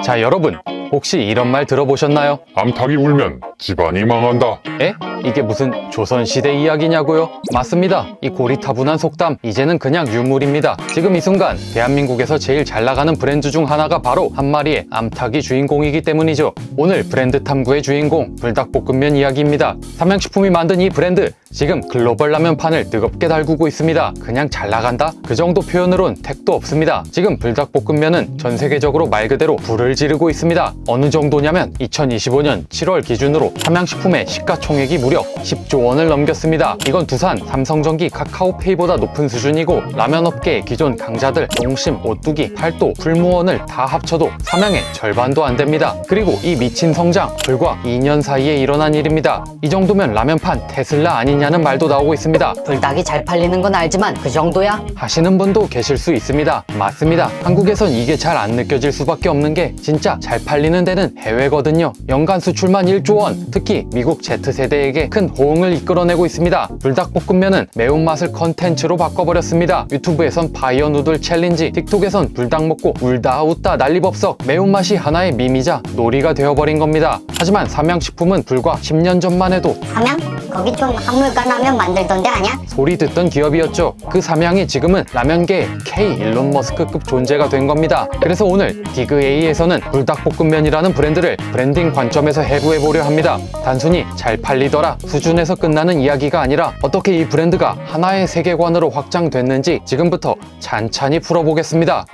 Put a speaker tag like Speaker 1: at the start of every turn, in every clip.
Speaker 1: 자, 여러분, 혹시 이런 말 들어보셨나요?
Speaker 2: 암탉이 울면 집안이 망한다.
Speaker 1: 에? 이게 무슨 조선시대 이야기냐고요? 맞습니다. 이 고리타분한 속담, 이제는 그냥 유물입니다. 지금 이 순간 대한민국에서 제일 잘 나가는 브랜드 중 하나가 바로 한 마리의 암탉이 주인공이기 때문이죠. 오늘 브랜드 탐구의 주인공, 불닭볶음면 이야기입니다. 삼양식품이 만든 이 브랜드, 지금 글로벌 라면판을 뜨겁게 달구고 있습니다. 그냥 잘 나간다? 그 정도 표현으론 택도 없습니다. 지금 불닭볶음면은 전 세계적으로 말 그대로 불을 지르고 있습니다. 어느 정도냐면 2025년 7월 기준으로 삼양식품의 시가총액이 무려 10조 원을 넘겼습니다. 이건 두산, 삼성전기, 카카오페이보다 높은 수준이고 라면업계의 기존 강자들 농심, 오뚜기, 팔도, 풀무원을 다 합쳐도 삼양의 절반도 안 됩니다. 그리고 이 미친 성장 불과 2년 사이에 일어난 일입니다. 이 정도면 라면판 테슬라 아니냐는 말도 나오고 있습니다.
Speaker 3: 불닭이 잘 팔리는 건 알지만 그 정도야?
Speaker 1: 하시는 분도 계실 수 있습니다. 맞습니다. 한국에선 이게 잘 안 느껴질 수밖에 없는 게 진짜 잘 팔리는 데는 해외거든요. 연간 수출만 1조 원, 특히 미국 Z세대에게 큰 호응을 이끌어내고 있습니다. 불닭볶음면은 매운맛을 컨텐츠로 바꿔버렸습니다. 유튜브에선 파이어 누들 챌린지, 틱톡에선 불닭 먹고 울다 웃다 난리법석, 매운맛이 하나의 밈이자 놀이가 되어버린 겁니다. 하지만 삼양식품은 불과 10년 전만 해도
Speaker 4: 삼양? 거기 좀 한물간 라면 만들던데 아냐?
Speaker 1: 소리 듣던 기업이었죠. 그 삼양이 지금은 라면계의 K 일론 머스크급 존재가 된 겁니다. 그래서 오늘 디그A에서는 불닭볶음면이라는 브랜드를 브랜딩 관점에서 해부해보려 합니다. 단순히 잘 팔리더라 수준에서 끝나는 이야기가 아니라 어떻게 이 브랜드가 하나의 세계관으로 확장됐는지 지금부터 찬찬히 풀어보겠습니다.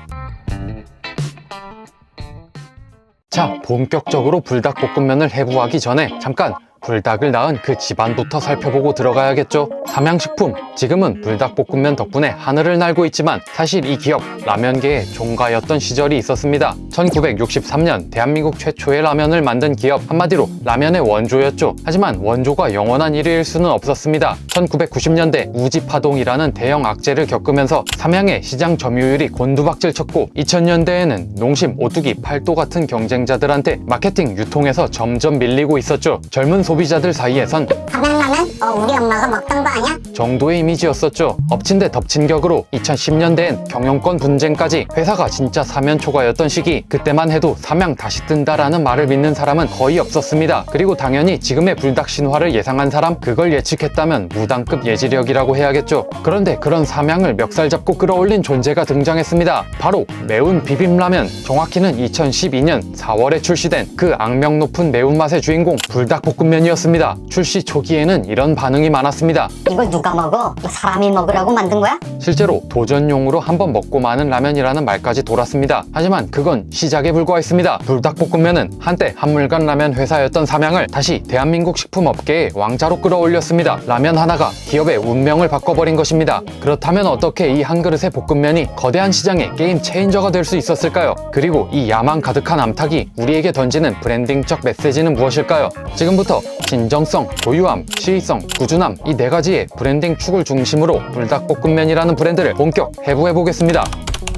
Speaker 1: 자, 본격적으로 불닭볶음면을 해부하기 전에 잠깐 불닭을 낳은 그 집안부터 살펴보고 들어가야겠죠. 삼양식품, 지금은 불닭볶음면 덕분에 하늘을 날고 있지만 사실 이 기업 라면계의 종가였던 시절이 있었습니다. 1963년 대한민국 최초의 라면을 만든 기업, 한마디로 라면의 원조였죠. 하지만 원조가 영원한 일일 수는 없었습니다. 1990년대 우지파동이라는 대형 악재를 겪으면서 삼양의 시장 점유율이 곤두박질 쳤고 2000년대에는 농심, 오뚜기, 팔도 같은 경쟁자들한테 마케팅, 유통에서 점점 밀리고 있었죠. 젊은 소비자들 사이에선
Speaker 4: 삼양라면? 우리 엄마가 먹던 거 아냐?
Speaker 1: 정도의 이미지였었죠. 엎친 데 덮친 격으로 2010년대엔 경영권 분쟁까지 회사가 진짜 사면초가였던 시기, 그때만 해도 삼양 다시 뜬다라는 말을 믿는 사람은 거의 없었습니다. 그리고 당연히 지금의 불닭 신화를 예상한 사람, 그걸 예측했다면 무당급 예지력이라고 해야겠죠. 그런데 그런 삼양을 멱살 잡고 끌어올린 존재가 등장했습니다. 바로 매운 비빔라면, 정확히는 2012년 4월에 출시된 그 악명 높은 매운맛의 주인공 불닭볶음면이었습니다. 출시 초기에는 이런 반응이 많았습니다.
Speaker 4: 이걸 누가 먹어? 이거 사람이 먹으라고 만든 거야?
Speaker 1: 실제로 도전용으로 한번 먹고 마는 라면이라는 말까지 돌았습니다. 하지만 그건 시작에 불과했습니다. 불닭볶음면은 한때 한물간 라면 회사였던 삼양을 다시 대한민국 식품업계의 왕자로 끌어올렸습니다. 라면 하나가 기업의 운명을 바꿔버린 것입니다. 그렇다면 어떻게 이 한 그릇의 볶음면이 거대한 시장의 게임 체인저가 될 수 있었을까요? 그리고 이 야망 가득한 암탉이 우리에게 던지는 브랜딩적 메시지는 무엇일까요? 지금부터 진정성, 고유함, 시의성, 꾸준함, 이 네 가지의 브랜딩 축을 중심으로 불닭볶음면이라는 브랜드를 본격 해부해보겠습니다.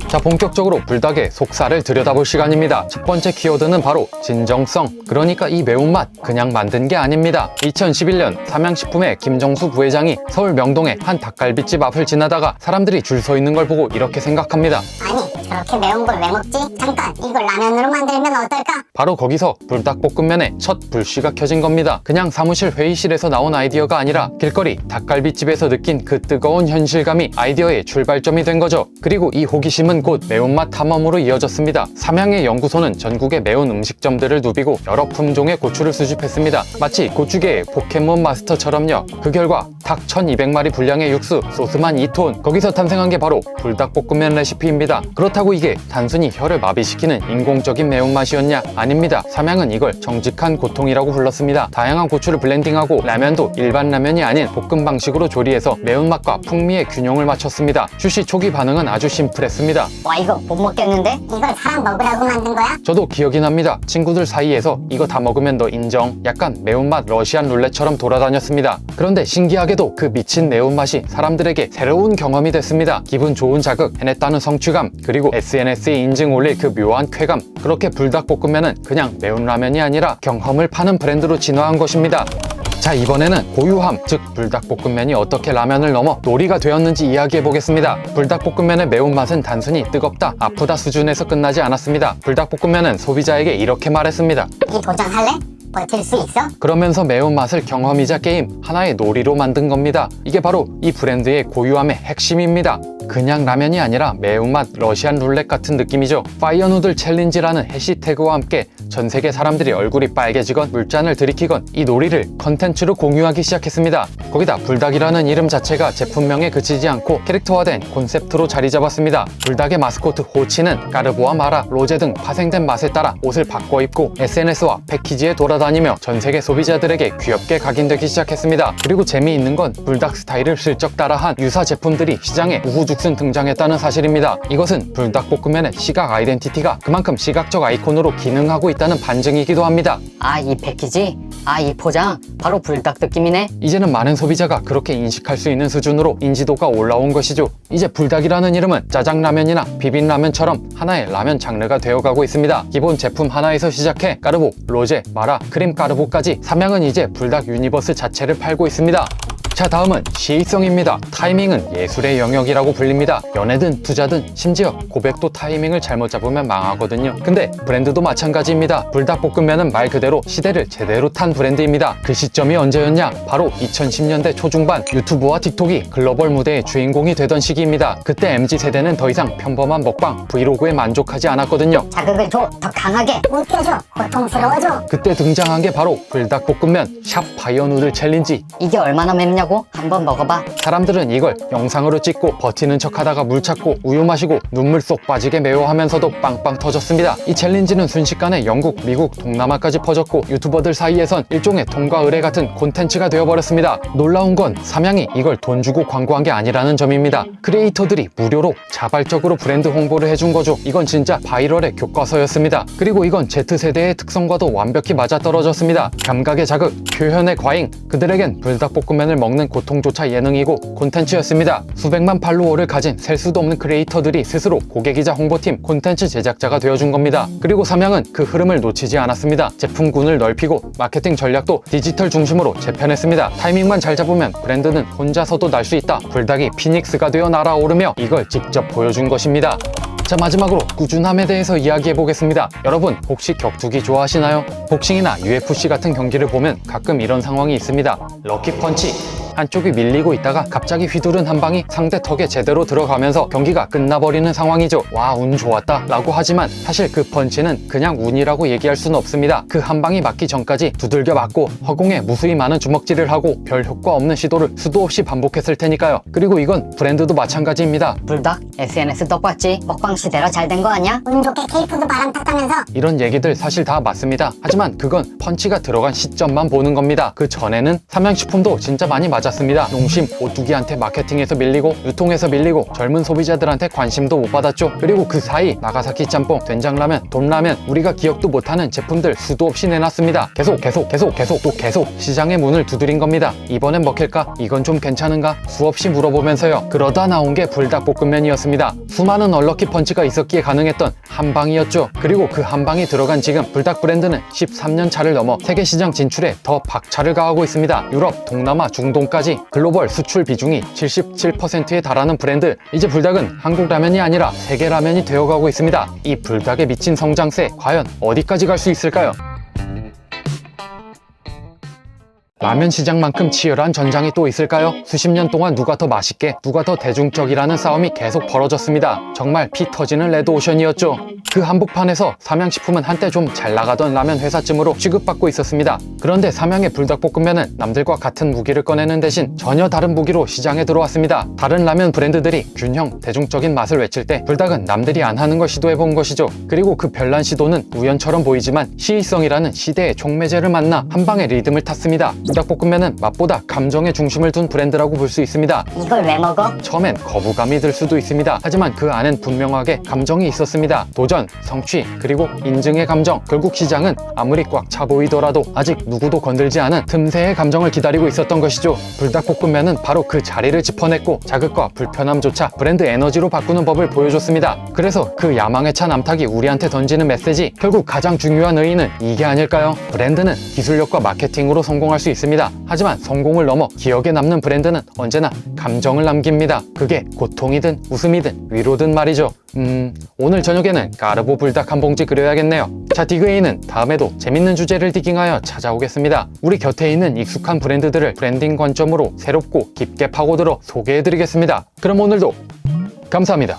Speaker 1: 자, 본격적으로 불닭의 속살을 들여다볼 시간입니다. 첫 번째 키워드는 바로 진정성, 그러니까 이 매운맛 그냥 만든 게 아닙니다. 2011년 삼양식품의 김정수 부회장이 서울 명동의 한 닭갈비집 앞을 지나다가 사람들이 줄 서 있는 걸 보고 이렇게 생각합니다.
Speaker 4: 아니 저렇게 매운 걸 왜 먹지? 잠깐 이걸 라면으로 만들면 어떨까?
Speaker 1: 바로 거기서 불닭볶음면의 첫 불씨가 켜진 겁니다. 그냥 사무실 회의실에서 나온 아이디어가 아니라 길거리 닭갈비집에서 느낀 그 뜨거운 현실감이 아이디어의 출발점이 된 거죠. 그리고 이 호기심은 곧 매운맛 탐험으로 이어졌습니다. 삼양의 연구소는 전국의 매운 음식점들을 누비고 여러 품종의 고추를 수집했습니다. 마치 고추계의 포켓몬 마스터처럼요. 그 결과 닭 1200마리 분량의 육수, 소스만 2톤. 거기서 탄생한 게 바로 불닭볶음면 레시피입니다. 그렇다고 이게 단순히 혀를 마비시키는 인공적인 매운맛이었냐? 아닙니다. 삼양은 이걸 정직한 고통이라고 불렀습니다. 다양한 고추를 블렌딩하고 라면도 일반 라면이 아닌 볶음 방식으로 조리해서 매운맛과 풍미의 균형을 맞췄습니다. 출시 초기 반응은 아주 심플했습니다.
Speaker 4: 와 이거 못 먹겠는데? 이걸 사람 먹으라고 만든 거야?
Speaker 1: 저도 기억이 납니다. 친구들 사이에서 이거 다 먹으면 너 인정? 약간 매운맛 러시안 룰렛처럼 돌아다녔습니다. 그런데 신기하게도 그 미친 매운맛이 사람들에게 새로운 경험이 됐습니다. 기분 좋은 자극, 해냈다는 성취감, 그리고 SNS에 인증 올릴 그 묘한 쾌감. 그렇게 불닭볶음면은 그냥 매운 라면이 아니라 경험을 파는 브랜드로 진화한 것입니다. 자, 이번에는 고유함, 즉 불닭볶음면이 어떻게 라면을 넘어 놀이가 되었는지 이야기해보겠습니다. 불닭볶음면의 매운맛은 단순히 뜨겁다, 아프다 수준에서 끝나지 않았습니다. 불닭볶음면은 소비자에게 이렇게 말했습니다.
Speaker 4: 이 도전할래? 버틸 수 있어?
Speaker 1: 그러면서 매운맛을 경험이자 게임, 하나의 놀이로 만든 겁니다. 이게 바로 이 브랜드의 고유함의 핵심입니다. 그냥 라면이 아니라 매운맛 러시안 룰렛 같은 느낌이죠. 파이어 누들 챌린지라는 해시태그와 함께 전 세계 사람들이 얼굴이 빨개지건 물잔을 들이키건 이 놀이를 컨텐츠로 공유하기 시작했습니다. 거기다 불닭이라는 이름 자체가 제품명에 그치지 않고 캐릭터화된 콘셉트로 자리 잡았습니다. 불닭의 마스코트 호치는 까르보와 마라, 로제 등 파생된 맛에 따라 옷을 바꿔 입고 SNS와 패키지에 돌아다니며 전 세계 소비자들에게 귀엽게 각인되기 시작했습니다. 그리고 재미있는 건 불닭 스타일을 슬쩍 따라한 유사 제품들이 시장에 우후죽순 등장했다는 사실입니다. 이것은 불닭볶음면의 시각 아이덴티티가 그만큼 시각적 아이콘으로 기능하고 있다는 반증이기도 합니다.
Speaker 3: 아, 이 패키지? 아, 이 포장? 바로 불닭 느낌이네.
Speaker 1: 이제는 많은 소비자가 그렇게 인식할 수 있는 수준으로 인지도가 올라온 것이죠. 이제 불닭이라는 이름은 짜장라면이나 비빔라면처럼 하나의 라면 장르가 되어가고 있습니다. 기본 제품 하나에서 시작해 까르보, 로제, 마라, 크림 까르보까지 삼양은 이제 불닭 유니버스 자체를 팔고 있습니다. 자, 다음은 시의성입니다. 타이밍은 예술의 영역이라고 불립니다. 연애든 투자든 심지어 고백도 타이밍을 잘못 잡으면 망하거든요. 근데 브랜드도 마찬가지입니다. 불닭볶음면은 말 그대로 시대를 제대로 탄 브랜드입니다. 그 시점이 언제였냐? 바로 2010년대 초중반 유튜브와 틱톡이 글로벌 무대의 주인공이 되던 시기입니다. 그때 MZ세대는 더 이상 평범한 먹방, 브이로그에 만족하지 않았거든요.
Speaker 4: 자극을 줘, 더 강하게 웃겨줘, 고통스러워줘.
Speaker 1: 그때 등장한 게 바로 불닭볶음면 샵 파이어 누들 챌린지.
Speaker 3: 이게 얼마나 맵냐고? 한번 먹어봐.
Speaker 1: 사람들은 이걸 영상으로 찍고 버티는 척하다가 물 찾고 우유 마시고 눈물 쏙 빠지게 매워하면서도 빵빵 터졌습니다. 이 챌린지는 순식간에 영국, 미국, 동남아까지 퍼졌고 유튜버들 사이에선 일종의 통과 의례 같은 콘텐츠가 되어버렸습니다. 놀라운 건 삼양이 이걸 돈 주고 광고한 게 아니라는 점입니다. 크리에이터들이 무료로 자발적으로 브랜드 홍보를 해준 거죠. 이건 진짜 바이럴의 교과서였습니다. 그리고 이건 Z세대의 특성과도 완벽히 맞아떨어졌습니다. 감각의 자극, 표현의 과잉, 그들에겐 불닭볶음면을 먹는 고통조차 예능이고 콘텐츠였습니다. 수백만 팔로워를 가진 셀 수도 없는 크리에이터들이 스스로 고객이자 홍보팀, 콘텐츠 제작자가 되어준 겁니다. 그리고 삼양은 그 흐름을 놓치지 않았습니다. 제품군을 넓히고 마케팅 전략도 디지털 중심으로 재편했습니다. 타이밍만 잘 잡으면 브랜드는 혼자서도 날 수 있다. 불닭이 피닉스가 되어 날아오르며 이걸 직접 보여준 것입니다. 자, 마지막으로 꾸준함에 대해서 이야기해보겠습니다. 여러분, 혹시 격투기 좋아하시나요? 복싱이나 UFC 같은 경기를 보면 가끔 이런 상황이 있습니다. 럭키 펀치! 한쪽이 밀리고 있다가 갑자기 휘두른 한 방이 상대 턱에 제대로 들어가면서 경기가 끝나버리는 상황이죠. 와, 운 좋았다 라고 하지만 사실 그 펀치는 그냥 운이라고 얘기할 수는 없습니다. 그 한 방이 맞기 전까지 두들겨 맞고 허공에 무수히 많은 주먹질을 하고 별 효과 없는 시도를 수도 없이 반복했을 테니까요. 그리고 이건 브랜드도 마찬가지입니다.
Speaker 3: 불닭? SNS 떡 봤지? 먹방 시대라 잘 된 거 아니야?
Speaker 4: 운 좋게 케이푸드 바람 탔다면서.
Speaker 1: 이런 얘기들 사실 다 맞습니다. 하지만 그건 펀치가 들어간 시점만 보는 겁니다. 그 전에는 삼양식품도 진짜 많이 맞았습니다. 농심, 오뚜기한테 마케팅에서 밀리고 유통에서 밀리고 젊은 소비자들한테 관심도 못 받았죠. 그리고 그 사이 나가사키 짬뽕, 된장라면, 돈라면, 우리가 기억도 못하는 제품들 수도 없이 내놨습니다. 계속 시장의 문을 두드린 겁니다. 이번엔 먹힐까? 이건 좀 괜찮은가? 수없이 물어보면서요. 그러다 나온 게 불닭볶음면이었습니다. 수많은 얼럭키 펀치가 있었기에 가능했던 한 방이었죠. 그리고 그 한 방이 들어간 지금 불닭 브랜드는 13년 차를 넘어 세계 시장 진출에 더 박차를 가하고 있습니다. 유럽, 동남아, 중동까지 글로벌 수출 비중이 77%에 달하는 브랜드. 이제 불닭은 한국 라면이 아니라 세계 라면이 되어가고 있습니다. 이 불닭에 미친 성장세 과연 어디까지 갈 수 있을까요? 라면 시장만큼 치열한 전장이 또 있을까요? 수십 년 동안 누가 더 맛있게, 누가 더 대중적이라는 싸움이 계속 벌어졌습니다. 정말 피 터지는 레드오션이었죠. 그 한복판에서 삼양식품은 한때 좀 잘 나가던 라면 회사쯤으로 취급받고 있었습니다. 그런데 삼양의 불닭볶음면은 남들과 같은 무기를 꺼내는 대신 전혀 다른 무기로 시장에 들어왔습니다. 다른 라면 브랜드들이 균형, 대중적인 맛을 외칠 때 불닭은 남들이 안 하는 걸 시도해본 것이죠. 그리고 그 별난 시도는 우연처럼 보이지만 시의성이라는 시대의 촉매제를 만나 한 방에 리듬을 탔습니다. 불닭볶음면은 맛보다 감정의 중심을 둔 브랜드라고 볼 수 있습니다.
Speaker 4: 이걸 왜 먹어?
Speaker 1: 처음엔 거부감이 들 수도 있습니다. 하지만 그 안엔 분명하게 감정이 있었습니다. 도전, 성취, 그리고 인증의 감정. 결국 시장은 아무리 꽉 차 보이더라도 아직 누구도 건들지 않은 틈새의 감정을 기다리고 있었던 것이죠. 불닭볶음면은 바로 그 자리를 짚어냈고 자극과 불편함조차 브랜드 에너지로 바꾸는 법을 보여줬습니다. 그래서 그 야망에 찬 암탉이 우리한테 던지는 메시지, 결국 가장 중요한 의의는 이게 아닐까요? 브랜드는 기술력과 마케팅으로 성공할 수 있습니다. 하지만 성공을 넘어 기억에 남는 브랜드는 언제나 감정을 남깁니다. 그게 고통이든 웃음이든 위로든 말이죠. 오늘 저녁에는 까르보 불닭 한 봉지 끓여야겠네요. 자, 디그에이는 다음에도 재밌는 주제를 디깅하여 찾아오겠습니다. 우리 곁에 있는 익숙한 브랜드들을 브랜딩 관점으로 새롭고 깊게 파고들어 소개해드리겠습니다. 그럼 오늘도 감사합니다.